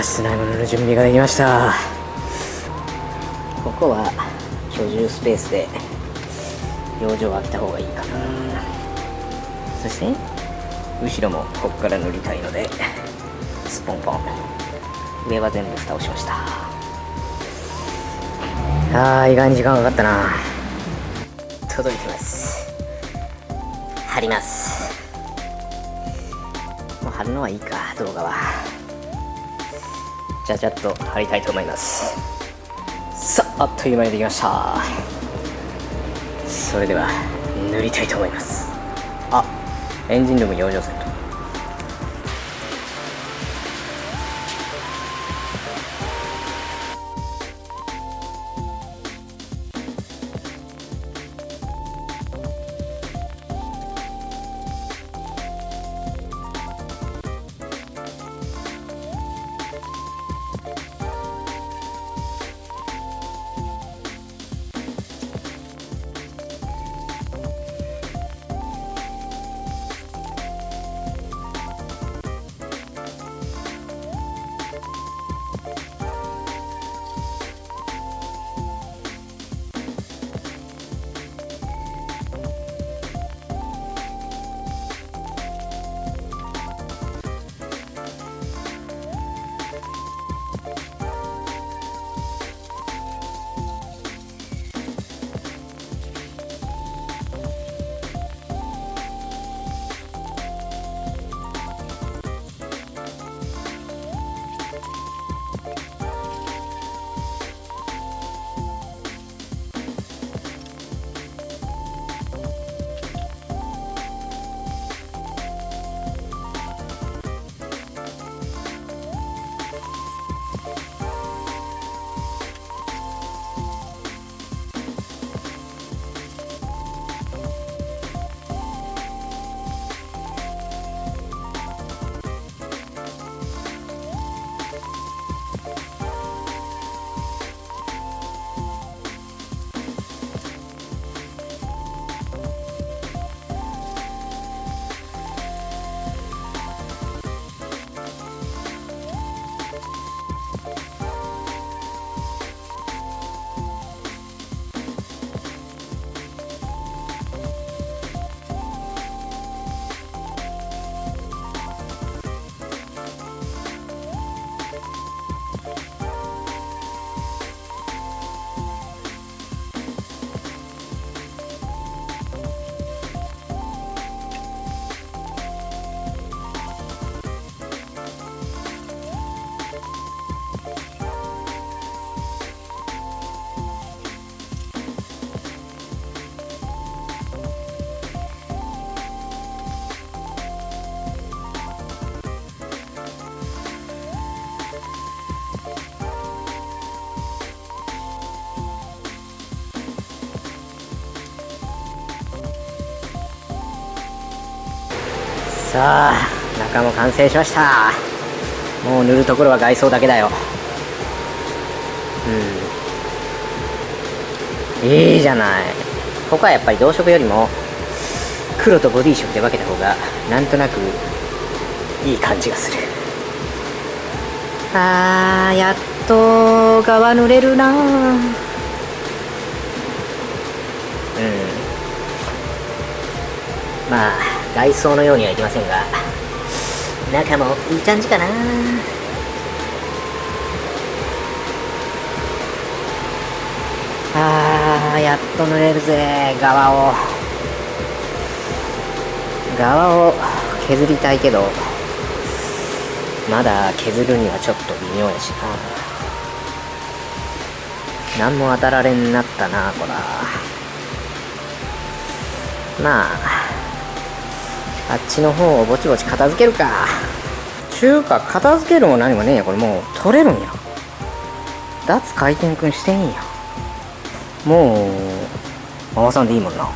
室内も塗る準備ができました。ここは居住スペースで養生をあった方がいいかな。そして後ろもここから塗りたいのでスポンポン、上は全部蓋をしました。意外に時間がかかったな。届いてます。貼ります。もう貼るのはいいか、動画は。じゃあちゃっと貼りたいと思います。さあ、あっという間にできました。それでは塗りたいと思います。エンジンルーム養生セット。さあ、中も完成しました。もう塗るところは外装だけだよ。いいじゃない。ここはやっぱり同色よりも黒とボディ色で分けた方がなんとなくいい感じがする。やっと側塗れるな。まあ外装のようにはいきませんが、中もいい感じかな。やっと塗れるぜ。側を削りたいけど、まだ削るにはちょっと微妙やしな。何も当たられんなったな、こら。まああっちの方をぼちぼち片付けるか。中華片付けるも何もねえや。これもう取れるんや。脱回転くんしていいんや。もう回さんでいいもんな。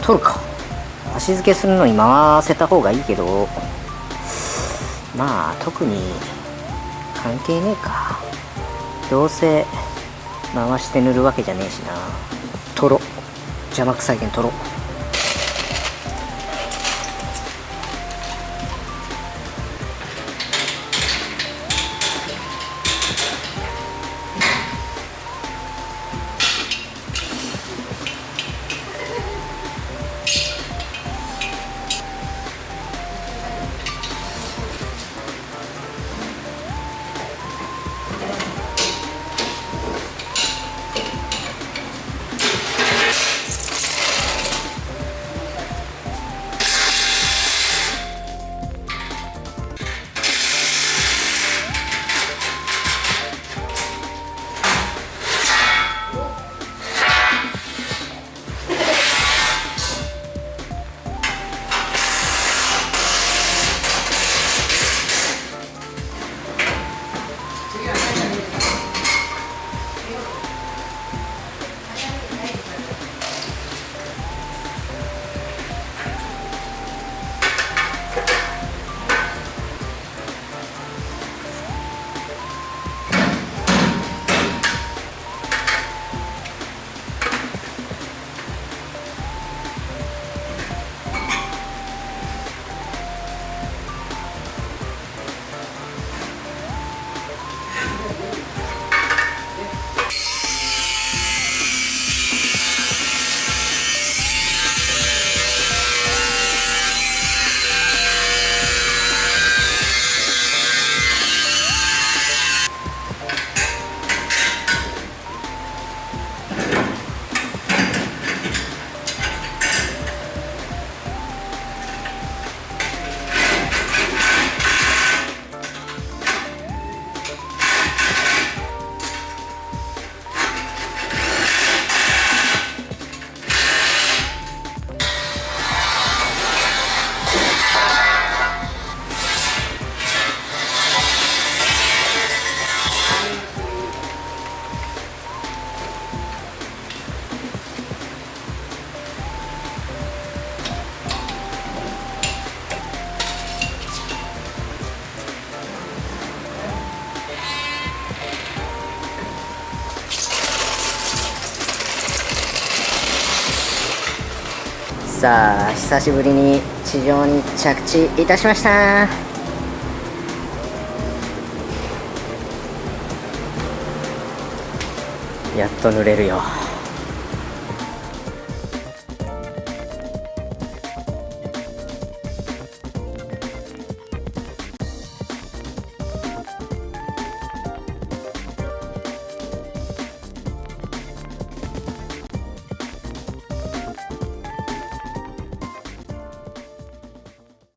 取るか。足付けするのに回せた方がいいけど、まあ特に関係ねえか。どうせ回して塗るわけじゃねえしな。取ろ。邪魔くさいけん取ろ。さあ久しぶりに地上に着地いたしました。やっと濡れるよ。